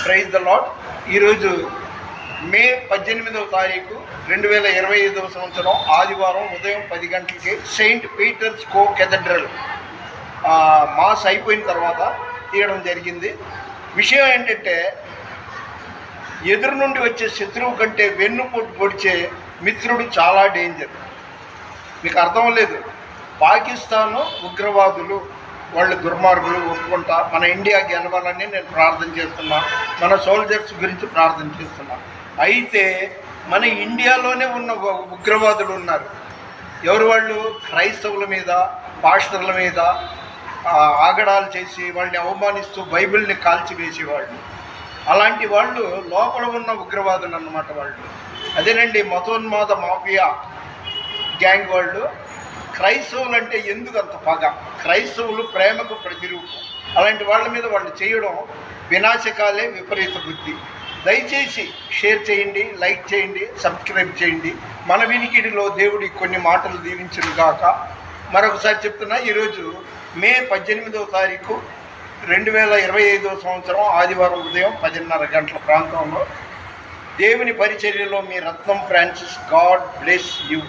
Praise the lord. ఈరోజు మే 18వ తారీఖు 2025 సంవత్సరం ఆదివారం ఉదయం 10 గంటలకి సెయింట్ పీటర్స్ కో కెథడ్రల్ మాస్ అయిపోయిన తర్వాత తీయడం జరిగింది. విషయం ఏంటంటే, ఎదురు నుండి వచ్చే శత్రువు కంటే వెన్నుపోటు పొడిచే మిత్రుడు చాలా డేంజర్. మీకు అర్థం లేదు. పాకిస్తాను ఉగ్రవాదులు, వాళ్ళు దుర్మార్గులు ఒప్పుకుంటా. మన ఇండియా గెలవాలని నేను ప్రార్థన చేస్తున్నా, మన సోల్జర్స్ గురించి ప్రార్థన చేస్తున్నా. అయితే మన ఇండియాలోనే ఉన్న ఉగ్రవాదులు ఉన్నారు. ఎవరు వాళ్ళు? క్రైస్తవుల మీద, పాస్టర్ల మీద ఆగడాలు చేసి వాళ్ళని అవమానిస్తూ బైబిల్ని కాల్చివేసేవాళ్ళు. అలాంటి వాళ్ళు లోపల ఉన్న ఉగ్రవాదులు అన్నమాట వాళ్ళు. అదేనండి మతోన్మాద మాఫియా గ్యాంగ్ వాళ్ళు. క్రైస్తవులు అంటే ఎందుకు అంత పగ? క్రైస్తవులు ప్రేమకు ప్రతిరూపం. అలాంటి వాళ్ళ మీద వాళ్ళు చేయడం వినాశకాలే, విపరీత బుద్ధి. దయచేసి షేర్ చేయండి, లైక్ చేయండి, సబ్స్క్రైబ్ చేయండి. మన వినికిడిలో దేవుడి కొన్ని మాటలు దీవించును గాక. మరొకసారి చెప్తున్నా, ఈరోజు మే 18వ తారీఖు 2025 సంవత్సరం ఆదివారం ఉదయం 10:30 గంటల ప్రాంతంలో దేవుని పరిచర్యలో మీ రత్నం ఫ్రాన్సిస్. God bless you.